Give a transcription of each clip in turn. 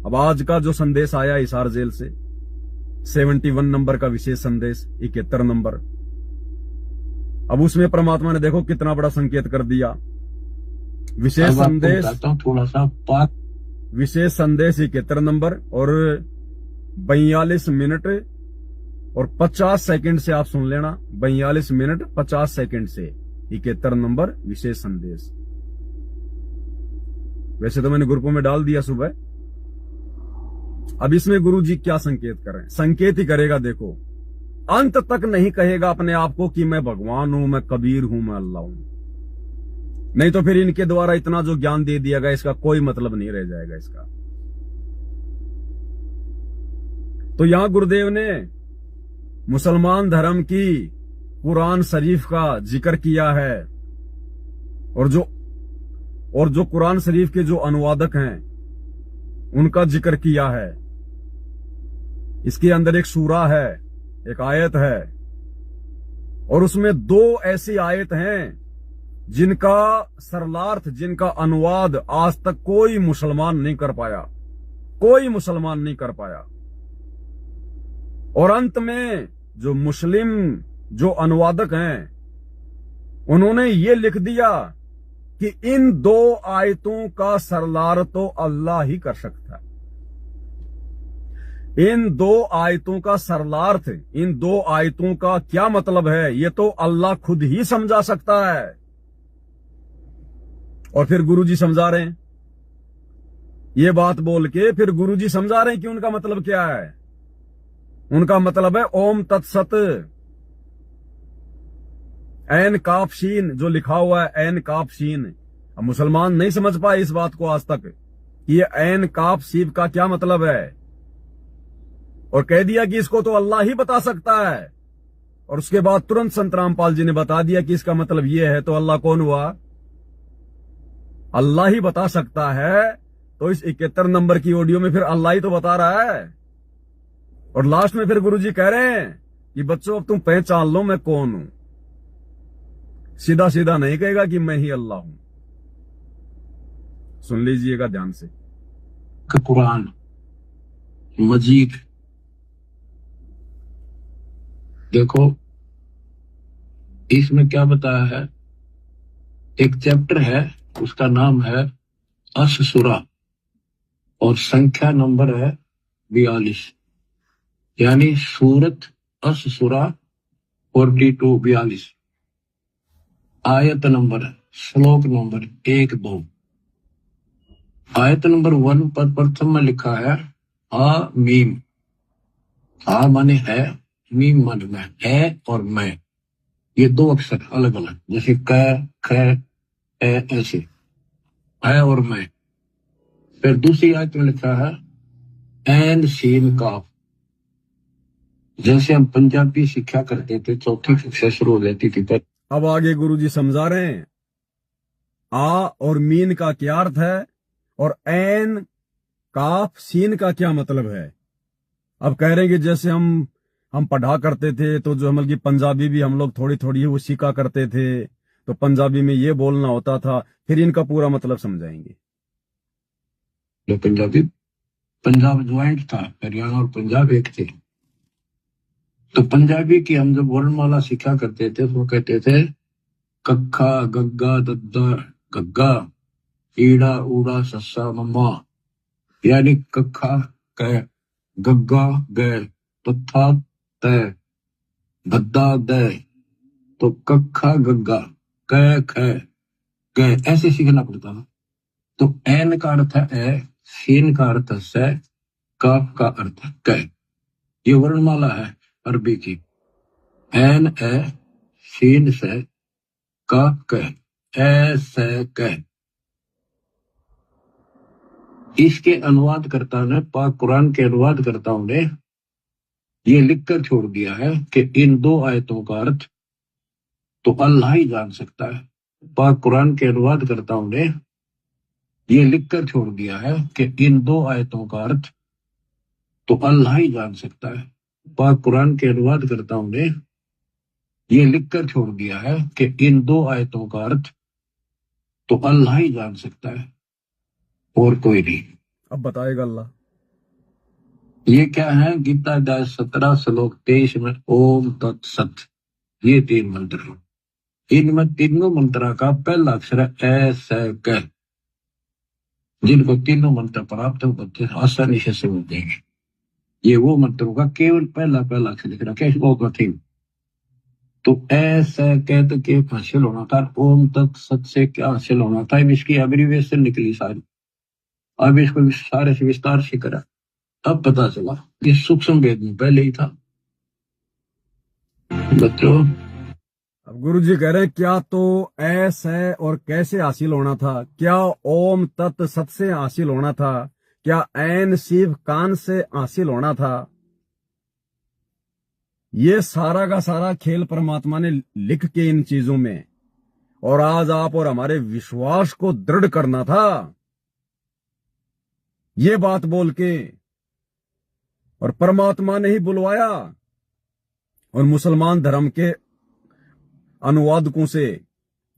अब आज का जो संदेश आया हिसार जेल से 71 नंबर का विशेष संदेश 71 नंबर, अब उसमें परमात्मा ने देखो कितना बड़ा संकेत कर दिया। विशेष संदेश थोड़ा सा विशेष संदेश 71 नंबर और 42 मिनट और 50 सेकंड से आप सुन लेना, 42 मिनट 50 सेकंड से 71 नंबर विशेष संदेश। वैसे तो मैंने ग्रुपों में डाल दिया सुबह। अब इसमें गुरु जी क्या संकेत कर रहे हैं? संकेत ही करेगा। देखो, अंत तक नहीं कहेगा अपने आप को कि मैं भगवान हूं, मैं कबीर हूं, मैं अल्लाह हूं। नहीं तो फिर इनके द्वारा इतना जो ज्ञान दे दिया गया इसका कोई मतलब नहीं रह जाएगा इसका। तो यहां गुरुदेव ने मुसलमान धर्म की कुरान शरीफ का जिक्र किया है और जो कुरान शरीफ के जो अनुवादक हैं उनका जिक्र किया है। इसके अंदर एक सूरा है, एक आयत है और उसमें 2 ऐसी आयत हैं जिनका सरलार्थ, जिनका अनुवाद आज तक कोई मुसलमान नहीं कर पाया, कोई मुसलमान नहीं कर पाया। और अंत में जो मुस्लिम जो अनुवादक हैं उन्होंने ये लिख दिया कि इन 2 आयतों का सरलार तो अल्लाह ही कर सकता है। इन 2 आयतों का सरलार्थ, इन 2 आयतों का क्या मतलब है, ये तो अल्लाह खुद ही समझा सकता है। और फिर गुरुजी समझा रहे हैं, ये बात बोल के फिर गुरुजी समझा रहे हैं कि उनका मतलब क्या है। उनका मतलब है ओम तत्सत, ऐन काफ शीन जो लिखा हुआ है, ऐन काफ शीन। अब मुसलमान नहीं समझ पाए इस बात को आज तक कि ये ऐन काफ शीन का क्या मतलब है, और कह दिया कि इसको तो अल्लाह ही बता सकता है। और उसके बाद तुरंत संत रामपाल जी ने बता दिया कि इसका मतलब ये है। तो अल्लाह कौन हुआ? अल्लाह ही बता सकता है। तो इस 71 नंबर की ऑडियो में फिर अल्लाह ही तो बता रहा है। और लास्ट में फिर गुरुजी कह रहे हैं कि बच्चों अब तुम पहचान लो मैं कौन हूं। सीधा सीधा नहीं कहेगा कि मैं ही अल्लाह हूं। सुन लीजिएगा ध्यान से। कुरान मजीद देखो, इसमें क्या बताया है। एक चैप्टर है, उसका नाम है अस-सूरा और संख्या नंबर है 42, यानी सूरत अस-सूरा 42 आयत नंबर, श्लोक नंबर 1-2। आयत नंबर 1 पर प्रथम में लिखा है आ मीम। आ माने है, मीम माने मैं, है और मैं, ये 2 अक्षर अलग अलग, जैसे क, ख, ए, ऐसे है और मैं। फिर दूसरी आयत में लिखा है एन सीन काफ। जैसे हम पंजाबी शिक्षा करते थे, चौथी कक्षा शुरू हो जाती थी। पर अब आगे गुरुजी समझा रहे हैं आ और मीन का क्या अर्थ है और एन काफ सीन का क्या मतलब है। अब कह रहे हैं कि जैसे हम पढ़ा करते थे तो जो मतलब की पंजाबी भी हम लोग थोड़ी थोड़ी वो सीखा करते थे, तो पंजाबी में ये बोलना होता था। फिर इनका पूरा मतलब समझाएंगे। जो पंजाब ज्वाइंट था, हरियाणा और पंजाब एक थे। तो पंजाबी की हम जब वर्णमाला सीखा करते थे तो वो कहते थे कक्खा गग्गा दद्दा गग्गा ईड़ा ऊड़ा सस्सा मम्मा, यानी कक्खा क, गग्गा ग, तथा त, दद्दा द। तो कक्खा गग्गा क ख ग ऐसे सीखना पड़ता था। तो एन का अर्थ है ए, सीन का अर्थ है, काफ का अर्थ है क। ये वर्णमाला है अरबी की। एन ए, सीन से, काफ क, ए से क। इसके अनुवादकर्ता ने, पाक कुरान के अनुवादकर्ताओं ने ये लिखकर छोड़ दिया है कि इन 2 आयतों का अर्थ तो अल्लाह ही जान सकता है। पाक कुरान के अनुवादकर्ताओं ने ये लिखकर छोड़ दिया है कि इन 2 आयतों का अर्थ तो अल्लाह ही जान सकता है। पाक कुरान के अनुवादकर्ताओं ने ये लिखकर छोड़ दिया है कि इन 2 आयतों का अर्थ तो अल्लाह ही जान सकता है और कोई नहीं। अब बताएगा अल्लाह। ये क्या है? गीता अध्याय 17 श्लोक 23 में ओम तत्सत, ये 3 मंत्र हैं। इनमें तीनों मंत्रा का पहला अक्षर है स क। जिनको तीनों मंत्र प्राप्त हो बच्चे आसानी से समझ देंगे। ये वो मंत्रों का केवल पहला पहला अक्षर लिख रखा है, वो कठिन। तो ऐसा कह तो क्या हासिल होना था? ओम तत्सत से क्या हासिल होना था? अब इसकी एब्रीविएशन निकली सारी। अब इसको सारे से विस्तार से करा, अब पता चला ये सूक्ष्म वेद में पहले ही था। बच्चों अब गुरुजी कह रहे हैं क्या तो ऐसे और कैसे हासिल होना था? क्या ओम तत् सत से हासिल होना था? क्या ऐन शिव कान से हासिल होना था? ये सारा का सारा खेल परमात्मा ने लिख के इन चीजों में, और आज आप और हमारे विश्वास को दृढ़ करना था, ये बात बोल के। और परमात्मा ने ही बुलवाया और मुसलमान धर्म के अनुवादकों से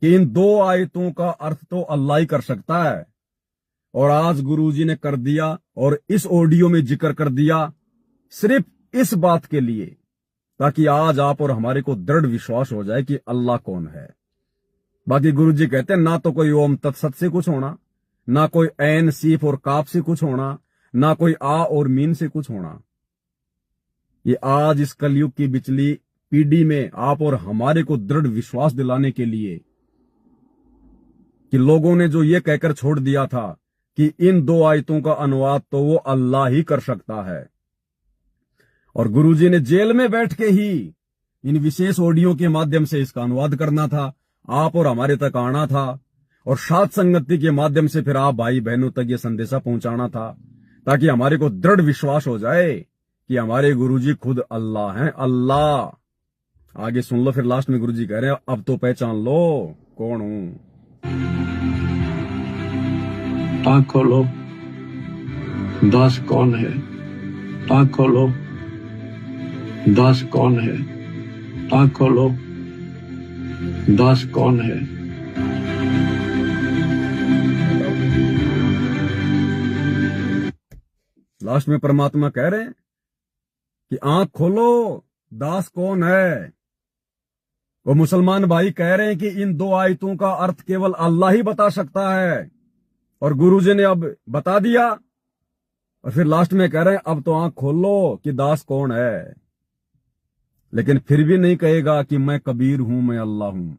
कि इन 2 आयतों का अर्थ तो अल्लाह ही कर सकता है। और आज गुरुजी ने कर दिया और इस ऑडियो में जिक्र कर दिया सिर्फ इस बात के लिए, ताकि आज आप और हमारे को दृढ़ विश्वास हो जाए कि अल्लाह कौन है। बाकी गुरुजी कहते हैं ना तो कोई ओम तत्सत से कुछ होना, ना कोई ऐन सीफ और काफ से कुछ होना, ना कोई आ और मीन से कुछ होना। ये आज इस कलयुग की बिचली पीढ़ी में आप और हमारे को दृढ़ विश्वास दिलाने के लिए कि लोगों ने जो ये कहकर छोड़ दिया था कि इन 2 आयतों का अनुवाद तो वो अल्लाह ही कर सकता है। और गुरुजी ने जेल में बैठ के ही इन विशेष ऑडियो के माध्यम से इसका अनुवाद करना था, आप और हमारे तक आना था, और साथ संगति के माध्यम से फिर आप भाई बहनों तक ये संदेशा पहुंचाना था, ताकि हमारे को दृढ़ विश्वास हो जाए कि हमारे गुरुजी खुद अल्लाह हैं। अल्लाह आगे सुन लो, फिर लास्ट में गुरुजी कह रहे हैं अब तो पहचान लो कौन हूं। आँख खोलो, दास कौन है? आँख खोलो, दास कौन है? आँख खोलो, दास कौन है? लास्ट में परमात्मा कह रहे हैं कि आंख खोलो, दास कौन है। वो मुसलमान भाई कह रहे हैं कि इन 2 आयतों का अर्थ केवल अल्लाह ही बता सकता है, और गुरुजी ने अब बता दिया। और फिर लास्ट में कह रहे हैं अब तो आंख खोल लो कि दास कौन है। लेकिन फिर भी नहीं कहेगा कि मैं कबीर हूं, मैं अल्लाह हूं,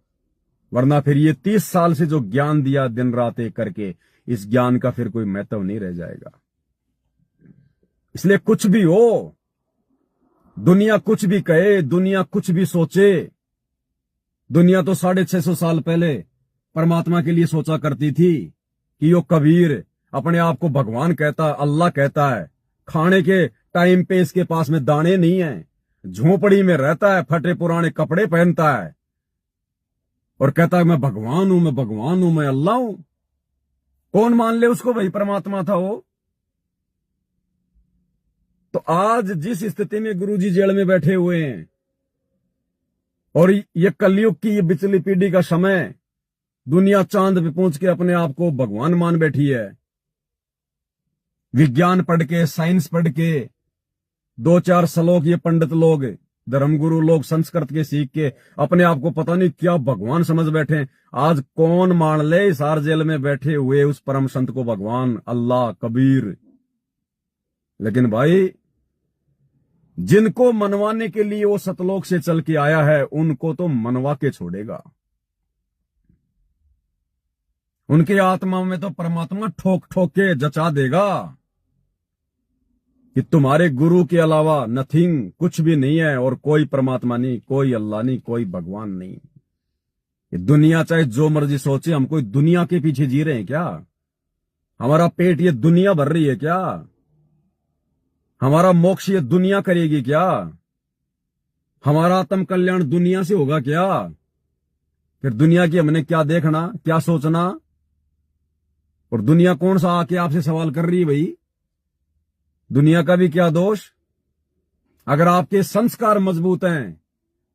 वरना फिर ये 30 साल से जो ज्ञान दिया दिन रात एक करके, इस ज्ञान का फिर कोई महत्व नहीं रह जाएगा। इसलिए कुछ भी हो, दुनिया कुछ भी कहे, दुनिया कुछ भी सोचे, दुनिया तो 650 साल पहले परमात्मा के लिए सोचा करती थी कि यो कबीर अपने आप को भगवान कहता, अल्लाह कहता है, खाने के टाइम पे इसके पास में दाने नहीं है, झोपड़ी में रहता है, फटे पुराने कपड़े पहनता है, और कहता है मैं भगवान हूं, मैं भगवान हूं, मैं अल्लाह हूं। कौन मान ले उसको? भाई परमात्मा था वो। तो आज जिस स्थिति में गुरुजी जेल में बैठे हुए हैं, और ये कलयुग की ये बिचली पीढ़ी का समय, दुनिया चांद पे पहुंच के अपने आप को भगवान मान बैठी है, विज्ञान पढ़ के, साइंस पढ़ के, 2-4 श्लोक ये पंडित लोग, धर्मगुरु लोग संस्कृत के सीख के अपने आप को पता नहीं क्या भगवान समझ बैठे। आज कौन मान ले इस हार जेल में बैठे हुए उस परम संत को भगवान, अल्लाह, कबीर। लेकिन भाई जिनको मनवाने के लिए वो सतलोक से चल के आया है, उनको तो मनवा के छोड़ेगा। उनके आत्मा में तो परमात्मा ठोक ठोक के जचा देगा कि तुम्हारे गुरु के अलावा नथिंग, कुछ भी नहीं है, और कोई परमात्मा नहीं, कोई अल्लाह नहीं, कोई भगवान नहीं। ये दुनिया चाहे जो मर्जी सोचे, हम कोई दुनिया के पीछे जी रहे हैं क्या? हमारा पेट ये दुनिया भर रही है क्या? हमारा मोक्ष ये दुनिया करेगी क्या? हमारा आत्म कल्याण दुनिया से होगा क्या? फिर दुनिया की हमने क्या देखना, क्या सोचना? और दुनिया कौन सा आके आपसे सवाल कर रही है भाई? दुनिया का भी क्या दोष? अगर आपके संस्कार मजबूत हैं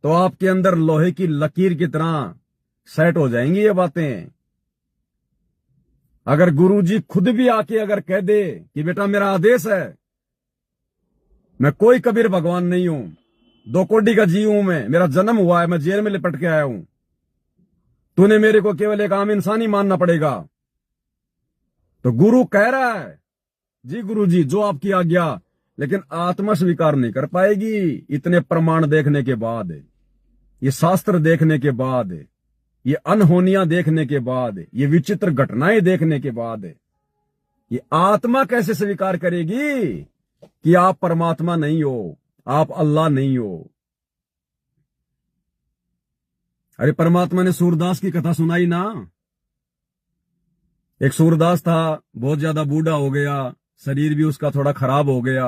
तो आपके अंदर लोहे की लकीर की तरह सेट हो जाएंगी ये बातें। अगर गुरुजी खुद भी आके अगर कह दे कि बेटा मेरा आदेश है मैं कोई कबीर भगवान नहीं हूं, 2 कोड़ी का जी हूं मैं, मेरा जन्म हुआ है, मैं जेल में लिपट के आया हूं। तूने मेरे को केवल एक आम इंसान ही मानना पड़ेगा। तो गुरु कह रहा है, जी गुरु जी जो आपकी आज्ञा, लेकिन आत्मा स्वीकार नहीं कर पाएगी। इतने प्रमाण देखने के बाद, ये शास्त्र देखने के बाद, ये अनहोनियां देखने के बाद, ये विचित्र घटनाएं देखने के बाद, ये आत्मा कैसे स्वीकार करेगी कि आप परमात्मा नहीं हो, आप अल्लाह नहीं हो। अरे परमात्मा ने सूरदास की कथा सुनाई ना। एक सूरदास था, बहुत ज्यादा बूढ़ा हो गया, शरीर भी उसका थोड़ा खराब हो गया।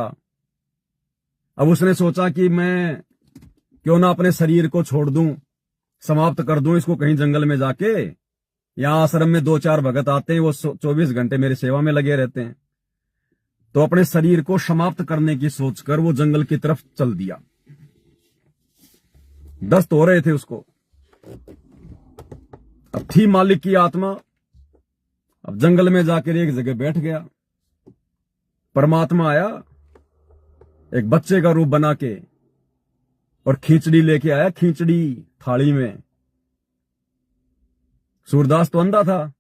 अब उसने सोचा कि मैं क्यों ना अपने शरीर को छोड़ दूं, समाप्त कर दूं इसको कहीं जंगल में जाके। यहां आश्रम में 2-4 भगत आते हैं, वो 24 घंटे मेरी सेवा में लगे रहते हैं। तो अपने शरीर को समाप्त करने की सोचकर वो जंगल की तरफ चल दिया। दस्त हो रहे थे उसको। अब थी मालिक की आत्मा। अब जंगल में जाकर एक जगह बैठ गया। परमात्मा आया एक बच्चे का रूप बना के और खिचड़ी लेके आया, खिचड़ी थाली में। सूरदास तो अंधा था।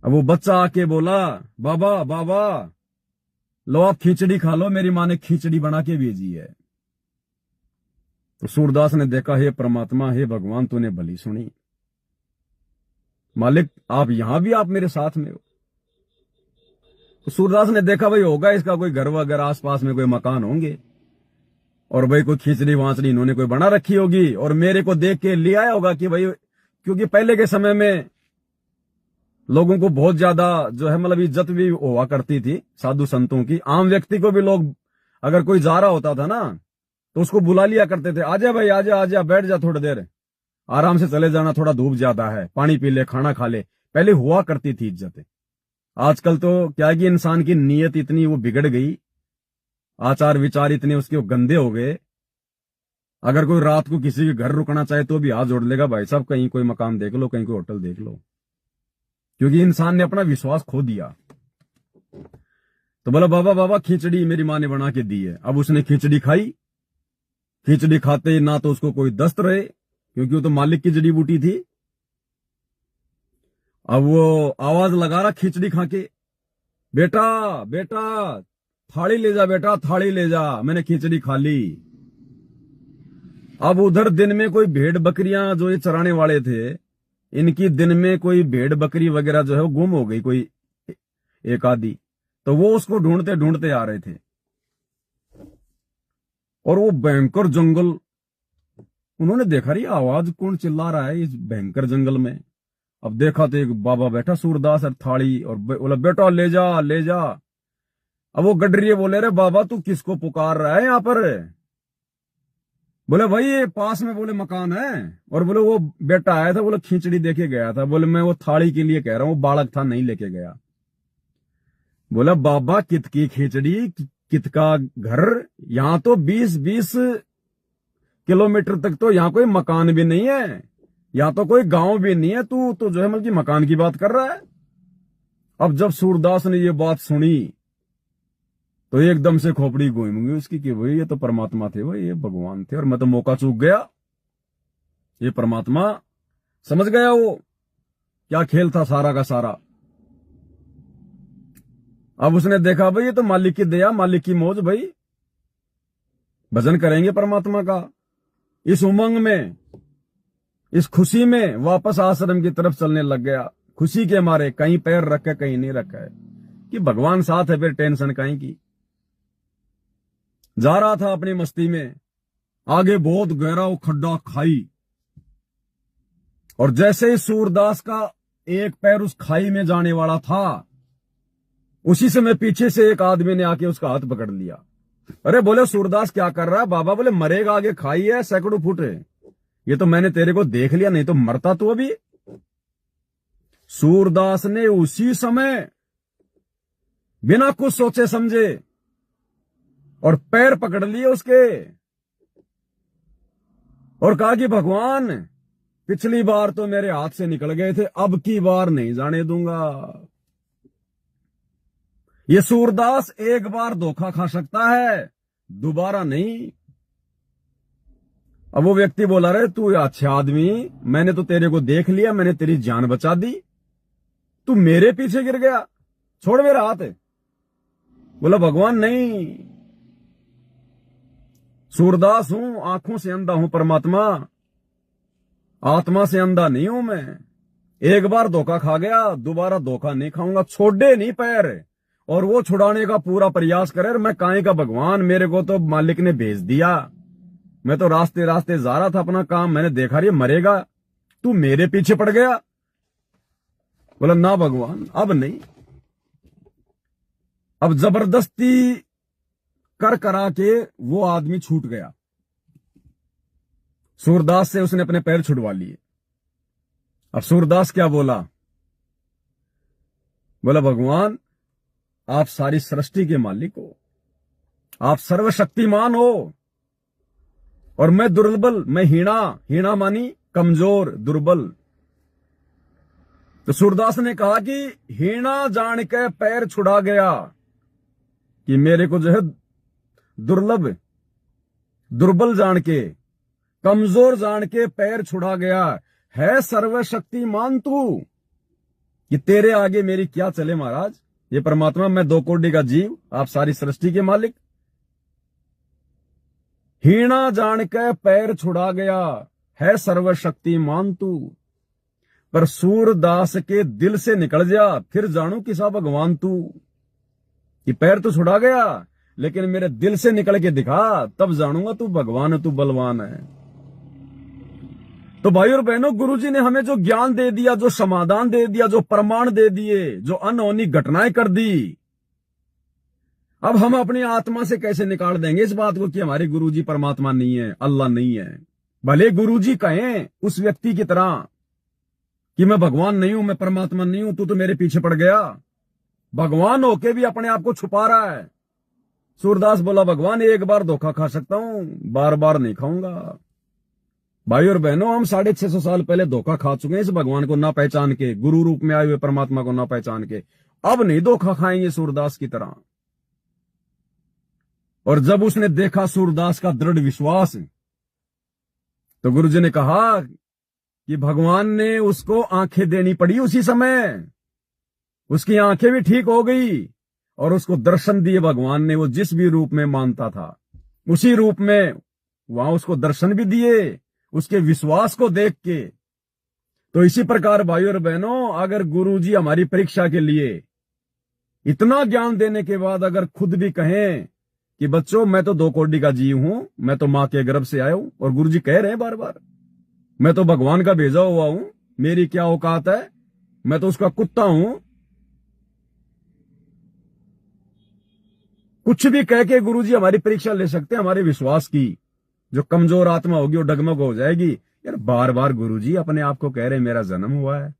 अब वो बच्चा आके बोला, बाबा बाबा लो आप खिचड़ी खा लो, मेरी माँ ने खिचड़ी बना के भेजी है। तो सूरदास ने देखा, हे परमात्मा, हे भगवान, तूने भली सुनी। मालिक आप यहां भी, आप मेरे साथ में हो। तो सूरदास ने देखा भाई होगा इसका कोई घर वगैरह, आसपास में कोई मकान होंगे, और भाई कोई खिचड़ी वाचड़ी इन्होंने कोई बना रखी होगी, और मेरे को देख के ले आया होगा कि भाई, क्योंकि पहले के समय में लोगों को बहुत ज्यादा जो है मतलब इज्जत भी हुआ करती थी साधु संतों की। आम व्यक्ति को भी लोग अगर कोई जा रहा होता था ना तो उसको बुला लिया करते थे, आजा भाई आजा आजा, बैठ जा थोड़ी देर, आराम से चले जाना, थोड़ा धूप ज्यादा है, पानी पी ले, खाना खा ले। पहले हुआ करती थी इज्जत। आजकल तो क्या कि इंसान की नीयत इतनी वो बिगड़ गई, आचार विचार इतने उसके वो गंदे हो गए। अगर कोई रात को किसी के घर रुकना चाहे तो भी हाथ जोड़ लेगा, भाई साहब कहीं कोई मकान देख लो, कहीं कोई होटल देख लो, क्योंकि इंसान ने अपना विश्वास खो दिया। तो बोला बाबा बाबा खिचड़ी मेरी माँ ने बना के दी है। अब उसने खिचड़ी खाई। खिचड़ी खाते ही ना तो उसको कोई दस्त रहे, क्योंकि वो तो मालिक की जड़ी बूटी थी। अब वो आवाज लगा रहा खिचड़ी खा के, बेटा बेटा थाली ले जा, बेटा थाली ले जा, मैंने खिचड़ी खा ली। अब उधर दिन में कोई भेड़ बकरियां जो ये चराने वाले थे, इनकी दिन में कोई भेड़ बकरी वगैरह जो है वो गुम हो गई, कोई एक आधी। तो वो उसको ढूंढते ढूंढते आ रहे थे, और वो भयंकर जंगल, उन्होंने देखा रही आवाज कौन चिल्ला रहा है इस भयंकर जंगल में। अब देखा तो एक बाबा बैठा सूरदास और थाली, और बोला बेटा ले जा ले जा। अब वो गडरिये बोले, रे बाबा तू किसको पुकार रहा है यहाँ पर? बोले भाई ये पास में बोले मकान है, और बोले वो बेटा आया था, बोले खिचड़ी देके गया था। बोले मैं वो थाली के लिए कह रहा हूँ, वो बालक था नहीं लेके गया। बोला बाबा कित की खिचड़ी, कित का घर, यहां तो 20-20 किलोमीटर तक तो यहाँ कोई मकान भी नहीं है, यहाँ तो कोई गांव भी नहीं है, तू तो जो है मतलब मकान की बात कर रहा है। अब जब सूरदास ने ये बात सुनी तो एकदम से खोपड़ी घूम गई उसकी कि भाई ये तो परमात्मा थे, भाई ये भगवान थे, और मैं तो मौका चूक गया। ये परमात्मा समझ गया वो क्या खेल था सारा का सारा। अब उसने देखा भाई ये तो मालिक की दया, मालिक की मौज, भाई भजन करेंगे परमात्मा का। इस उमंग में, इस खुशी में वापस आश्रम की तरफ चलने लग गया। खुशी के मारे कहीं पैर रखे कहीं नहीं रखा है कि भगवान साथ है, फिर टेंशन कहीं की। जा रहा था अपनी मस्ती में, आगे बहुत गहरा वो खड्डा खाई, और जैसे ही सूरदास का एक पैर उस खाई में जाने वाला था, उसी समय पीछे से एक आदमी ने आके उसका हाथ पकड़ लिया। अरे बोले सूरदास क्या कर रहा है? बाबा बोले मरेगा, आगे खाई है सैकड़ों फुट, ये तो मैंने तेरे को देख लिया, नहीं तो मरता तू अभी। सूरदास ने उसी समय बिना कुछ सोचे समझे और पैर पकड़ लिए उसके, और कहा कि भगवान पिछली बार तो मेरे हाथ से निकल गए थे, अब की बार नहीं जाने दूंगा। ये सूरदास एक बार धोखा खा सकता है, दोबारा नहीं। अब वो व्यक्ति बोला, रे तू अच्छा आदमी, मैंने तो तेरे को देख लिया, मैंने तेरी जान बचा दी, तू मेरे पीछे गिर गया, छोड़ मेरा हाथ। बोला, भगवान नहीं, सूरदास हूं, आंखों से अंधा हूं परमात्मा, आत्मा से अंधा नहीं हूं मैं। एक बार धोखा खा गया, दोबारा धोखा नहीं खाऊंगा, छोड़े नहीं पैर। और वो छुड़ाने का पूरा प्रयास करे, मैं काहे का भगवान, मेरे को तो मालिक ने भेज दिया, मैं तो रास्ते रास्ते जा रहा था अपना काम, मैंने देखा रे मरेगा, तू मेरे पीछे पड़ गया। बोला, ना भगवान, अब नहीं। अब जबरदस्ती कर करा के वो आदमी छूट गया, सूरदास से उसने अपने पैर छुड़वा लिए। अब सूरदास क्या बोला? बोला, भगवान आप सारी सृष्टि के मालिक हो, आप सर्वशक्तिमान हो, और मैं दुर्बल, मैं हीना मानी कमजोर, दुर्बल। तो सूरदास ने कहा कि हीना जान के पैर छुड़ा गया, कि मेरे को जो है दुर्बल जान के, कमजोर जान के पैर छुड़ा गया है, सर्वशक्तिमान तू, कि तेरे आगे मेरी क्या चले महाराज। ये परमात्मा, मैं 2 कोटि का जीव, आप सारी सृष्टि के मालिक। हीना जान के पैर छुड़ा गया है, सर्वशक्तिमान तू। पर सूरदास के दिल से निकल जा, फिर जानू किसा भगवान तू। कि पैर तो छुड़ा गया, लेकिन मेरे दिल से निकल के दिखा, तब जानूंगा तू भगवान है, तू बलवान है। तो भाई और बहनों, गुरुजी ने हमें जो ज्ञान दे दिया, जो समाधान दे दिया, जो प्रमाण दे दिए, जो अनहोनी घटनाएं कर दी, अब हम अपनी आत्मा से कैसे निकाल देंगे इस बात को कि हमारे गुरुजी परमात्मा नहीं है, अल्लाह नहीं है। भले गुरुजी कहें उस व्यक्ति की तरह कि मैं भगवान नहीं हूं, मैं परमात्मा नहीं हूं, तू तो मेरे पीछे पड़ गया। भगवान होके भी अपने आप को छुपा रहा है। सूरदास बोला, भगवान एक बार धोखा खा सकता हूं, बार बार नहीं खाऊंगा। भाई और बहनों, हम 650 साल पहले धोखा खा चुके हैं इस भगवान को ना पहचान के, गुरु रूप में आए हुए परमात्मा को ना पहचान के। अब नहीं धोखा खाएंगे सूरदास की तरह। और जब उसने देखा सूरदास का दृढ़ विश्वास, तो गुरुजी ने कहा कि भगवान ने उसको आंखें देनी पड़ी उसी समय, उसकी आंखें भी ठीक हो गई, और उसको दर्शन दिए भगवान ने। वो जिस भी रूप में मानता था, उसी रूप में वहां उसको दर्शन भी दिए, उसके विश्वास को देख के। तो इसी प्रकार भाई और बहनों, अगर गुरुजी हमारी परीक्षा के लिए इतना ज्ञान देने के बाद अगर खुद भी कहें कि बच्चों मैं तो 2 कोटि का जीव हूं, मैं तो मां के गर्भ से आया हूं, और गुरुजी कह रहे हैं बार बार, मैं तो भगवान का भेजा हुआ हूं, मेरी क्या औकात है, मैं तो उसका कुत्ता हूं। कुछ भी कह के गुरुजी हमारी परीक्षा ले सकते हैं, हमारे विश्वास की। जो कमजोर आत्मा होगी वो डगमग हो जाएगी। यार बार बार गुरुजी अपने आप को कह रहे हैं मेरा जन्म हुआ है,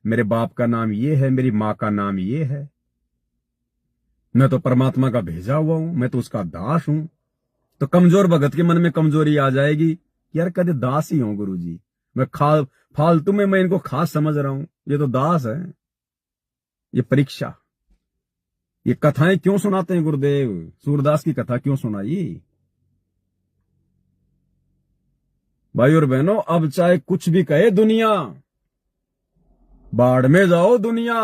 मेरे बाप का नाम ये है, मेरी मां का नाम ये है, मैं तो परमात्मा का भेजा हुआ हूं, मैं तो उसका दास हूं। तो कमजोर भगत के मन में कमजोरी आ जाएगी, यार कदे दास ही हूं गुरुजी, मैं फालतू में मैं इनको खास समझ रहा हूं, ये तो दास है। ये परीक्षा, ये कथाएं क्यों सुनाते हैं गुरुदेव? सूरदास की कथा क्यों सुनाई? भाई और बहनों, अब चाहे कुछ भी कहे दुनिया, बाढ़ में जाओ दुनिया,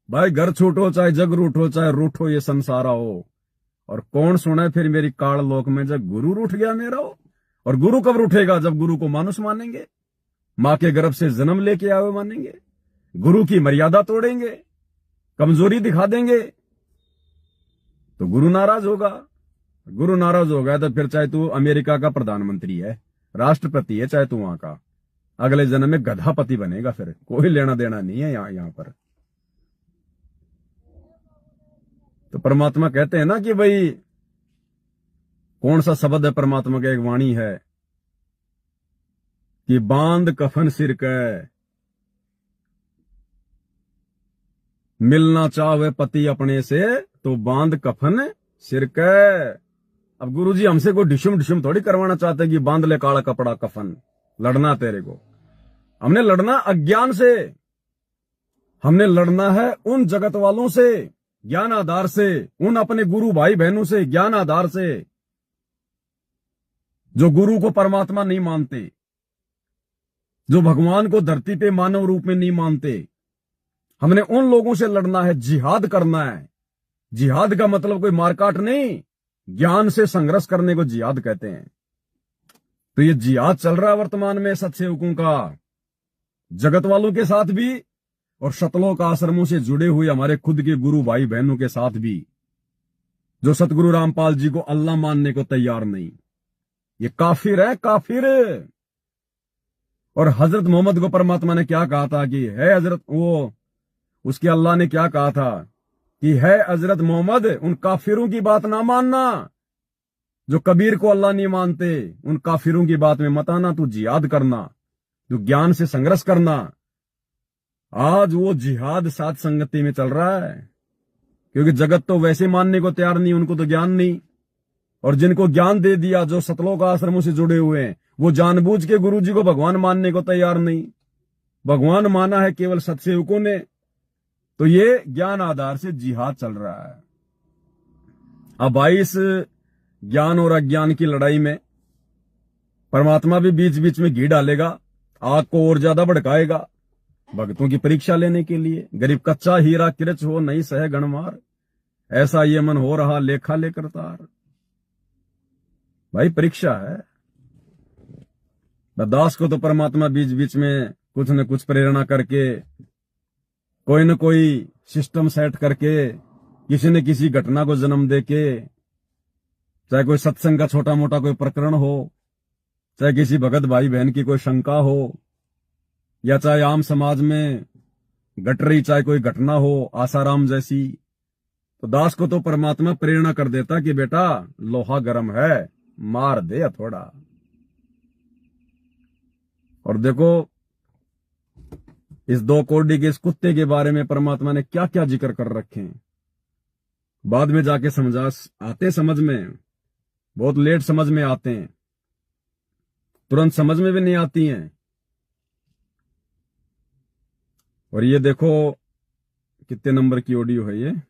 भाई घर छूटो चाहे जग रूठो, चाहे रूठो ये संसारा हो, और कौन सुने फिर मेरी काल लोक में जब गुरु रूठ गया मेरा हो। और गुरु कब रूठेगा? जब गुरु को मानुष मानेंगे, मां के गर्भ से जन्म लेके आए मानेंगे, गुरु की मर्यादा तोड़ेंगे, कमजोरी दिखा देंगे, तो गुरु नाराज होगा। गुरु नाराज होगा तो फिर चाहे तू अमेरिका का प्रधानमंत्री है, राष्ट्रपति है, चाहे तू वहां का, अगले जन्म में गधापति बनेगा, फिर कोई लेना देना नहीं है यहां पर। तो परमात्मा कहते हैं ना कि भाई कौन सा शब्द है परमात्मा का? एक वाणी है कि बांध कफन सिर के, मिलना चाहे पति अपने से, तो बांध कफन सिर के। अब गुरुजी हमसे कोई डिशुम थोड़ी करवाना चाहते कि बांध ले काला कपड़ा कफन, लड़ना तेरे को। हमने लड़ना अज्ञान से, हमने लड़ना है उन जगत वालों से ज्ञान आधार से, उन अपने गुरु भाई बहनों से ज्ञान आधार से जो गुरु को परमात्मा नहीं मानते, जो भगवान को धरती पे मानव रूप में नहीं मानते। हमने उन लोगों से लड़ना है, जिहाद करना है। जिहाद का मतलब कोई मारकाट नहीं, ज्ञान से संघर्ष करने को जिहाद कहते हैं। तो ये जिहाद चल रहा है वर्तमान में सत्सेवकों का, जगत वालों के साथ भी और शतलोक आश्रमों से जुड़े हुए हमारे खुद के गुरु भाई बहनों के साथ भी, जो सतगुरु रामपाल जी को अल्लाह मानने को तैयार नहीं। ये काफिर है, काफिर। और हजरत मोहम्मद को परमात्मा ने क्या कहा था कि है हजरत, वो उसके अल्लाह ने क्या कहा था कि है हजरत मोहम्मद, उन काफिरों की बात ना मानना जो कबीर को अल्लाह नहीं मानते। उन काफिरों की बात में मत आना, तू जिहाद करना, तू ज्ञान से संघर्ष करना। आज वो जिहाद साथ संगति में चल रहा है, क्योंकि जगत तो वैसे मानने को तैयार नहीं, उनको तो ज्ञान नहीं। और जिनको ज्ञान दे दिया, जो सतलोक आश्रमों से जुड़े हुए हैं, वो जानबूझ के गुरु जी को भगवान मानने को तैयार नहीं। भगवान माना है केवल सत्सेवकों ने। तो ये ज्ञान आधार से जिहाद चल रहा है। अब भाई इस ज्ञान और अज्ञान की लड़ाई में परमात्मा भी बीच बीच में घी डालेगा, आग को और ज्यादा भड़काएगा, भक्तों की परीक्षा लेने के लिए। गरीब कच्चा हीरा किरच हो नहीं सह गणमार, ऐसा ये मन हो रहा लेखा लेकर तार। भाई परीक्षा है। दास को तो परमात्मा बीच बीच में कुछ न कुछ प्रेरणा करके, कोई न कोई सिस्टम सेट करके, किसी न किसी घटना को जन्म देके, चाहे कोई सत्संग का छोटा मोटा कोई प्रकरण हो, चाहे किसी भगत भाई बहन की कोई शंका हो, या चाहे आम समाज में घट रही चाहे कोई घटना हो आसाराम जैसी, तो दास को तो परमात्मा प्रेरणा कर देता कि बेटा लोहा गर्म है, मार दे थोड़ा। और देखो इस 2 कोड़ी के इस कुत्ते के बारे में परमात्मा ने क्या क्या जिक्र कर रखे हैं। बाद में जाके आते समझ में, बहुत लेट समझ में आते हैं, तुरंत समझ में भी नहीं आती हैं। और ये देखो कितने नंबर की ऑडियो है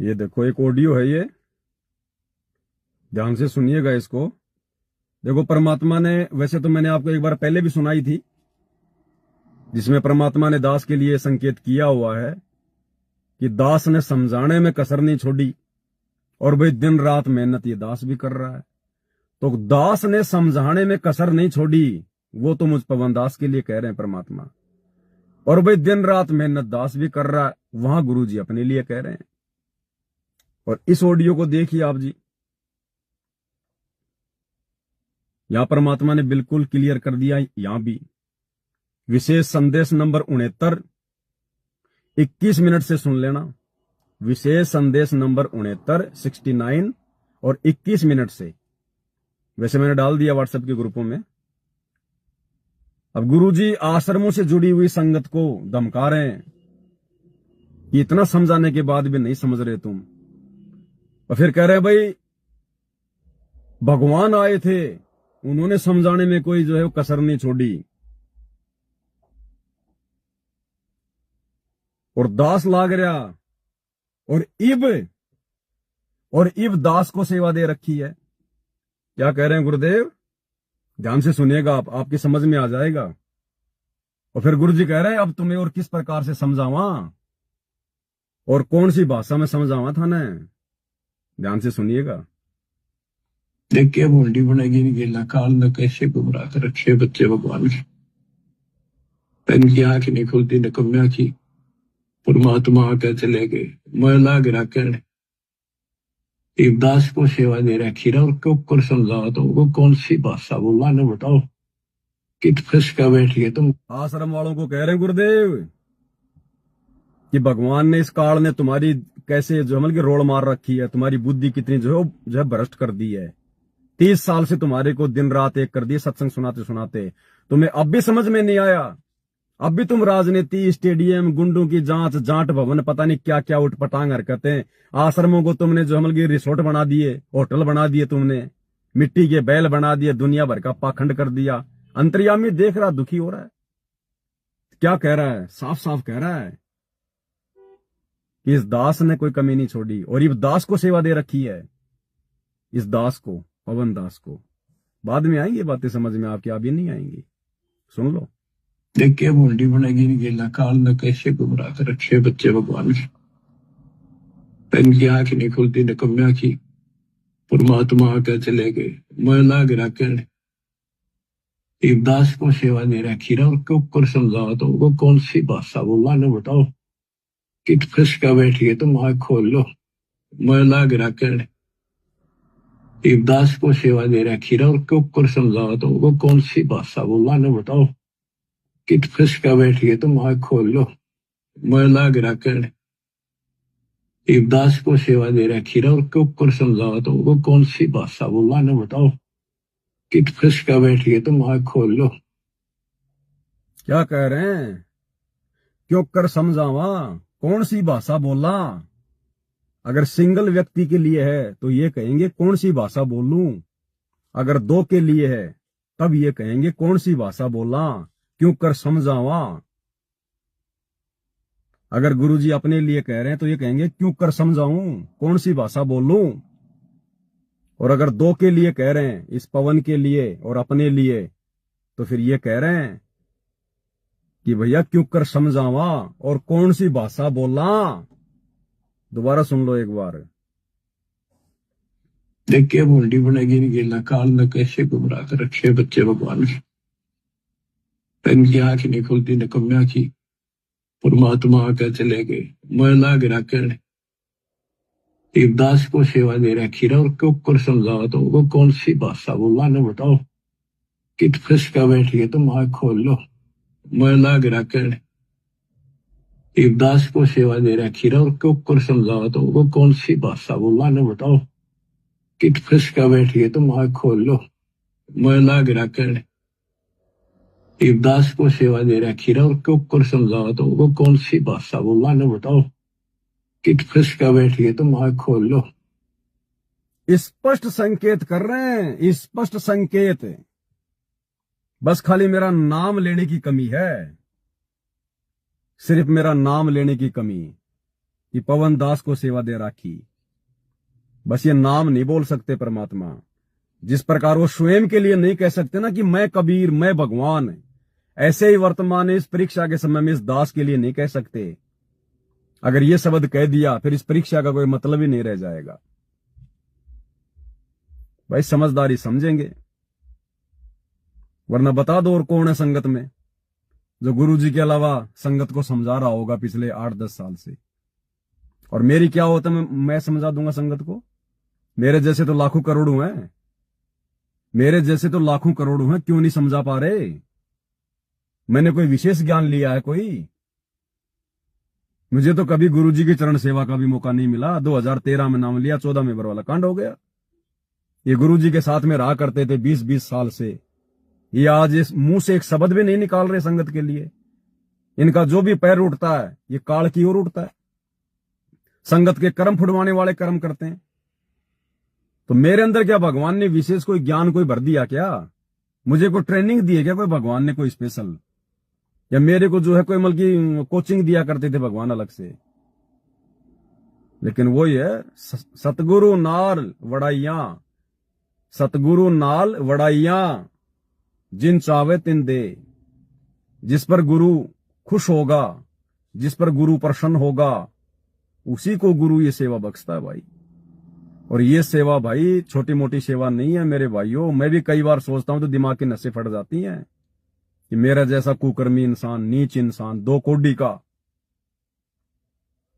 ये देखो एक ऑडियो है ये, ध्यान से सुनिएगा इसको। देखो परमात्मा ने, वैसे तो मैंने आपको एक बार पहले भी सुनाई थी, जिसमें परमात्मा ने दास के लिए संकेत किया हुआ है कि दास ने समझाने में कसर नहीं छोड़ी, और भाई दिन रात मेहनत ये दास भी कर रहा है। तो दास ने समझाने में कसर नहीं छोड़ी, वो तो मुझ पवन दास के लिए कह रहे हैं परमात्मा। और भाई दिन रात मेहनत दास भी कर रहा है, वहां गुरु जी अपने लिए कह रहे हैं। और इस ऑडियो को देखिए आप जी, यहां परमात्मा ने बिल्कुल क्लियर कर दिया। यहां भी विशेष संदेश नंबर 69, 21 मिनट से सुन लेना। विशेष संदेश नंबर 69, 69 और 21 मिनट से, वैसे मैंने डाल दिया व्हाट्सएप के ग्रुपों में। अब गुरुजी आश्रमों से जुड़ी हुई संगत को धमका रहे हैं कि इतना समझाने के बाद भी नहीं समझ रहे तुम। और फिर कह रहे हैं भाई भगवान आए थे, उन्होंने समझाने में कोई जो है वो कसर नहीं छोड़ी, और दास लाग रहा, और इब दास को सेवा दे रखी है। क्या कह रहे हैं गुरुदेव, ध्यान से सुनिएगा आप, आपकी समझ में आ जाएगा। और फिर गुरु जी कह रहे हैं अब तुम्हें और किस प्रकार से समझावा, और कौन सी भाषा में समझावा था ना, ध्यान से सुनिएगा। देखिए बोल्डी बनेगी गेला काल में कैसे गुमराह कर रखे बच्चे भगवान के। इनकी आंख नहीं खुलती निकम्या की, परमात्मा आके चले गए। महिला गिरा कहने एक दास को सेवा दे रखी रहा, और क्यों कर समझाओ तो वो कौन सी भाषा बोला ने बताओ, कित फंस का बैठ गए तुम। आश्रम वालों को कह रहे हैं गुरुदेव कि भगवान ने, इस काल ने तुम्हारी कैसे जो अमल की रोड़ मार रखी है, तुम्हारी बुद्धि कितनी जो है भ्रष्ट कर दी है। 30 साल से तुम्हारे को दिन रात एक कर दिए सत्संग सुनाते सुनाते, तुम्हें अब भी समझ में नहीं आया अब भी तुम राजनीति, स्टेडियम, गुंडों की जांच, जाट भवन, पता नहीं क्या क्या उठपटांग हरकतें, आश्रमों को तुमने जो हमल की रिसोर्ट बना दिए, होटल बना दिए, तुमने मिट्टी के बैल बना दिए, दुनिया भर का पाखंड कर दिया। अंतर्यामी देख रहा, दुखी हो रहा है। क्या कह रहा है? साफ साफ कह रहा है कि इस दास ने कोई कमी नहीं छोड़ी, और इस दास को सेवा दे रखी है, इस दास को, पवन दास को। बाद में आएंगी बातें समझ में आपकी, अभी नहीं आएंगी, सुन लो। देखिए मुंडी बनेगी नहीं, गेला काल ने कैसे गुमराह कर रखे बच्चे भगवान से। इनकी आंख नहीं खुलती, निकम्या की परमात्मा आकर चले गए। मैं लाग रखे एक दास को सेवा दे रखी रहा, और क्यों कर समझाओ तो वो कौन सी भाषा बोला ने बताओ। कित फंस का बैठिए तुम आंख खोल लो। मैं लाग रखे एक दास को सेवा दे रखी रहा, और क्यों कर समझाओ तो वो कौन सी भाषा बोला ने बताओ। कित फंस का बैठिए तुम आंख खोल लो। मैं लाग रखे एक दास को सेवा दे रखी रहा, और क्यों कर समझाओ तो वो कौन सी भाषा बोला ने बताओ। कित फंस का बैठिए तुम आंख खोल लो। क्या कह रहे हैं? क्यों कर समझावा, कौन सी भाषा बोला। अगर सिंगल व्यक्ति के लिए है तो ये कहेंगे कौन सी भाषा बोलूं, अगर दो के लिए है तब ये कहेंगे कौन सी भाषा बोला, क्यों कर समझावा। अगर गुरुजी अपने लिए कह रहे हैं तो ये कहेंगे क्यों कर समझाऊं, कौन सी भाषा बोलूं। और अगर दो के लिए कह रहे हैं, इस पवन के लिए और अपने लिए, तो फिर ये कह रहे हैं कि भैया क्यों कर समझावा और कौन सी भाषा बोला। दोबारा सुन लो एक बार। देखिए मुंडी बनेगी नहीं, गेला काल ने कैसे गुमराह कर रखे बच्चे भगवान से। इनकी आंख नहीं खुलती, निकम्या की परमात्मा आकर चले गए। मैं लाग रखे एक दास को सेवा दे रखी रहा, और क्यों कर समझाओ तो वो कौन सी भाषा बोला ने बताओ। कित फंस का बैठिए तुम आंख खोल लो। मैं लाग रखे एक दास को सेवा दे रखी रहा, और क्यों कर समझाओ तो वो कौन सी भाषा बोला ने बताओ। कित फंस का बैठिए तुम आंख खोल लो। मैं लाग रखे एक दास को सेवा दे रखी रहा, और क्यों कर समझाओ तो वो कौन सी भाषा बोला ने बताओ। कित फंस का बैठिए तुम आंख खोल लो। स्पष्ट संकेत कर रहे हैं, स्पष्ट संकेत। बस खाली मेरा नाम लेने की कमी है, सिर्फ मेरा नाम लेने की कमी कि पवन दास को सेवा दे राखी। बस ये नाम नहीं बोल सकते परमात्मा, जिस प्रकार वो स्वयं के लिए नहीं कह सकते ना कि मैं कबीर, मैं भगवान, ऐसे ही वर्तमान इस परीक्षा के समय में इस दास के लिए नहीं कह सकते। अगर ये शब्द कह दिया फिर इस परीक्षा का कोई मतलब ही नहीं रह जाएगा। भाई समझदारी समझेंगे, वरना बता दो और कौन है संगत में जो गुरुजी के अलावा संगत को समझा रहा होगा पिछले 8-10 साल से। और मेरी क्या होता है, मैं समझा दूंगा संगत को। मेरे जैसे तो लाखों करोड़ों हैं, मेरे जैसे तो लाखों करोड़ों हैं, क्यों नहीं समझा पा रहे। मैंने कोई विशेष ज्ञान लिया है कोई? मुझे तो कभी गुरुजी की चरण सेवा का भी मौका नहीं मिला। 2013 में नाम लिया, 14 में बरवाला कांड हो गया। ये गुरुजी के साथ में रहा करते थे 20-20 साल से, ये आज इस मुंह से एक शब्द भी नहीं निकाल रहे संगत के लिए। इनका जो भी पैर उठता है ये काल की ओर उठता है। संगत के कर्म फुड़वाने वाले कर्म करते हैं। तो मेरे अंदर क्या भगवान ने विशेष कोई ज्ञान कोई भर दिया क्या? मुझे कोई ट्रेनिंग दी है क्या कोई भगवान ने, कोई स्पेशल? या मेरे को जो है कोई मतलब की कोचिंग दिया करते थे भगवान अलग से? लेकिन वही है, सतगुरु नाल वड़ाइया, सतगुरु नाल वड़ाइया, जिन चावे तिन दे। जिस पर गुरु खुश होगा, जिस पर गुरु प्रसन्न होगा, उसी को गुरु ये सेवा बख्शता है भाई। और ये सेवा भाई छोटी मोटी सेवा नहीं है मेरे भाइयों। मैं भी कई बार सोचता हूं तो दिमाग की नसें फट जाती हैं कि मेरा जैसा कुकर्मी इंसान, नीच इंसान, 2 कोड़ी का,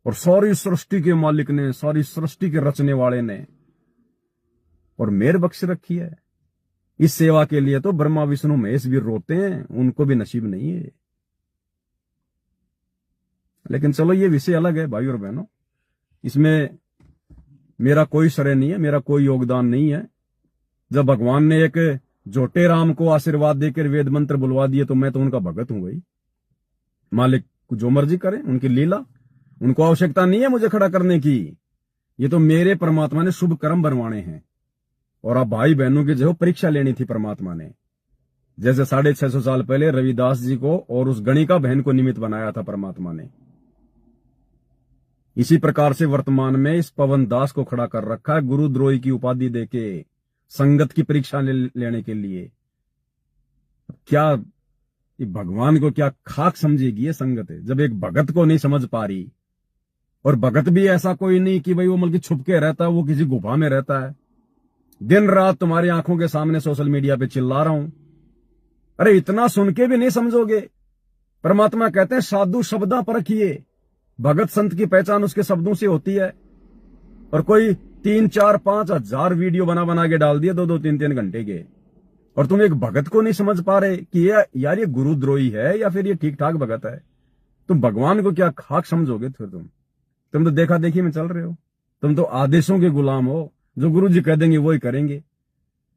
और सारी सृष्टि के मालिक ने, सारी सृष्टि के रचने वाले ने और मेहर बख्श रखी है। इस सेवा के लिए तो ब्रह्मा विष्णु महेश भी रोते हैं, उनको भी नसीब नहीं है। लेकिन चलो ये विषय अलग है भाई और बहनों, इसमें मेरा कोई श्रेय नहीं है, मेरा कोई योगदान नहीं है। जब भगवान ने एक झोटे राम को आशीर्वाद देकर वेद मंत्र बुलवा दिए तो मैं तो उनका भगत हूं भाई। मालिक जो मर्जी करें, उनकी लीला, उनको आवश्यकता नहीं है मुझे खड़ा करने की। ये तो मेरे परमात्मा ने शुभ कर्म बनवाने हैं। और आप भाई बहनों की जो परीक्षा लेनी थी परमात्मा ने, जैसे 650 साल पहले रविदास जी को और उस गणिका बहन को निमित्त बनाया था परमात्मा ने, इसी प्रकार से वर्तमान में इस पवन दास को खड़ा कर रखा है गुरुद्रोही की उपाधि देके, संगत की परीक्षा लेने के लिए। क्या ये भगवान को क्या खाक समझेगी ये संगत है, जब एक भगत को नहीं समझ पा रही। और भगत भी ऐसा कोई नहीं कि भाई वो मतलब छुप के रहता है, वो किसी गुफा में रहता है। दिन रात तुम्हारी आंखों के सामने सोशल मीडिया पे चिल्ला रहा हूं। अरे इतना सुन के भी नहीं समझोगे। परमात्मा कहते हैं साधु शब्दा परखिए, भगत संत की पहचान उसके शब्दों से होती है। और कोई 3, 4, 5 हजार वीडियो बना बना के डाल दिए 2-2, 3-3 घंटे के, और तुम एक भगत को नहीं समझ पा रहे कि ये यार ये गुरुद्रोही है या फिर ये ठीक ठाक भगत है। तुम भगवान को क्या खाक समझोगे? फिर तुम तो देखा देखी में चल रहे हो। तुम तो आदेशों के गुलाम हो, जो गुरु जी कह देंगे वो ही करेंगे।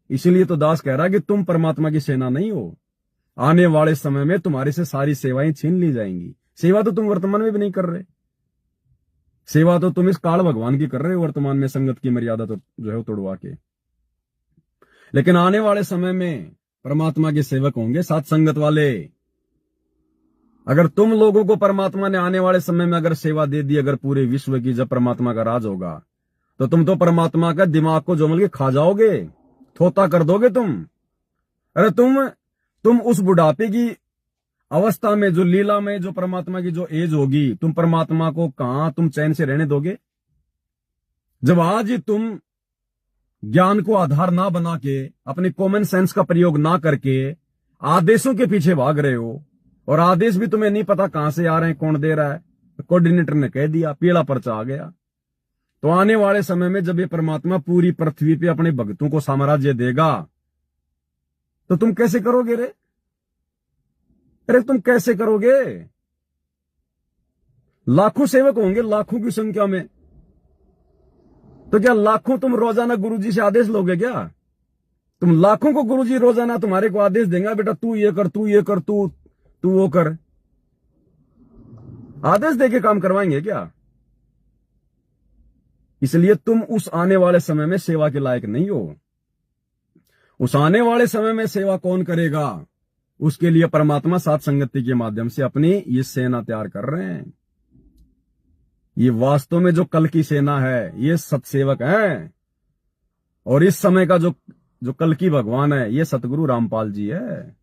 इसीलिए तो दास कह रहा है कि तुम परमात्मा की सेना नहीं हो। आने वाले समय में तुम्हारे से सारी सेवाएं छीन ली जाएंगी। सेवा तो तुम वर्तमान में भी नहीं कर रहे, सेवा तो तुम इस काल भगवान की कर रहे हो वर्तमान में, संगत की मर्यादा तो जो है तोड़वा के। लेकिन आने वाले समय में परमात्मा के सेवक होंगे साथ संगत वाले। अगर तुम लोगों को परमात्मा ने आने वाले समय में अगर सेवा दे दी, अगर पूरे विश्व की, जब परमात्मा का राज होगा, तो तुम तो परमात्मा का दिमाग को जोमल के खा जाओगे, थोता कर दोगे तुम। अरे तुम उस बुढ़ापे की अवस्था में, जो लीला में, जो परमात्मा की जो एज होगी, तुम परमात्मा को कहां तुम चैन से रहने दोगे? जब आज ही तुम ज्ञान को आधार ना बना के, अपने कॉमन सेंस का प्रयोग ना करके आदेशों के पीछे भाग रहे हो, और आदेश भी तुम्हें नहीं पता कहां से आ रहे हैं, कौन दे रहा है, कोऑर्डिनेटर ने कह दिया, पीला पर्चा आ गया। तो आने वाले समय में जब ये परमात्मा पूरी पृथ्वी पे अपने भक्तों को साम्राज्य देगा, तो तुम कैसे करोगे रे? अरे तुम कैसे करोगे? लाखों सेवक होंगे, लाखों की संख्या में। तो क्या लाखों तुम रोजाना गुरुजी से आदेश लोगे क्या? तुम लाखों को गुरुजी रोजाना तुम्हारे को आदेश देंगे, बेटा तू ये कर, तू ये कर, तू वो कर, आदेश देके काम करवाएंगे क्या? इसलिए तुम उस आने वाले समय में सेवा के लायक नहीं हो। उस आने वाले समय में सेवा कौन करेगा? उसके लिए परमात्मा साथ संगति के माध्यम से अपनी ये सेना तैयार कर रहे हैं। ये वास्तव में जो कल की सेना है, ये सतसेवक हैं। और इस समय का जो कल की भगवान है, ये सतगुरु रामपाल जी है।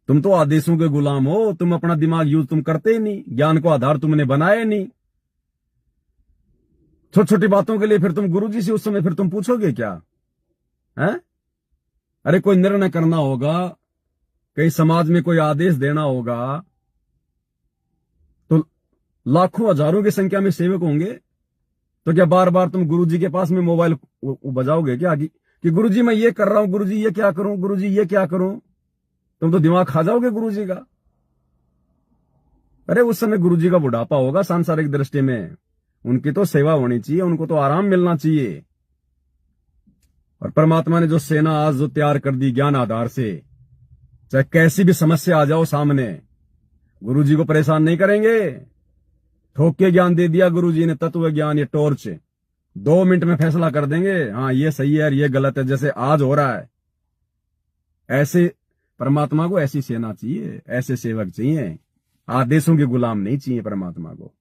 तुम तो आदेशों के गुलाम हो, तुम अपना दिमाग यूज तुम करते ही नहीं, ज्ञान को आधार तुमने बनाया नहीं। छोटी छोटी बातों के लिए फिर तुम गुरुजी से उस समय फिर तुम पूछोगे क्या है? अरे कोई निर्णय करना होगा, कहीं समाज में कोई आदेश देना होगा, तो लाखों हजारों की संख्या में सेवक होंगे। तो क्या बार बार तुम गुरुजी के पास में मोबाइल बजाओगे क्या कि गुरुजी मैं ये कर रहा हूं, गुरुजी ये क्या करूं, गुरुजी ये क्या करूं? तुम तो दिमाग खा जाओगे गुरुजी का। अरे उस समय गुरुजी का बुढ़ापा होगा सांसारिक दृष्टि में, उनकी तो सेवा होनी चाहिए, उनको तो आराम मिलना चाहिए। और परमात्मा ने जो सेना आज जो तैयार कर दी ज्ञान आधार से, चाहे कैसी भी समस्या आ जाओ सामने, गुरुजी को परेशान नहीं करेंगे। ठोक के ज्ञान दे दिया गुरुजी ने, तत्व ज्ञान, ये टॉर्च, 2 मिनट में फैसला कर देंगे, हाँ ये सही है ये गलत है, जैसे आज हो रहा है। ऐसे परमात्मा को ऐसी सेना चाहिए, ऐसे सेवक चाहिए, आदेशों के गुलाम नहीं चाहिए परमात्मा को।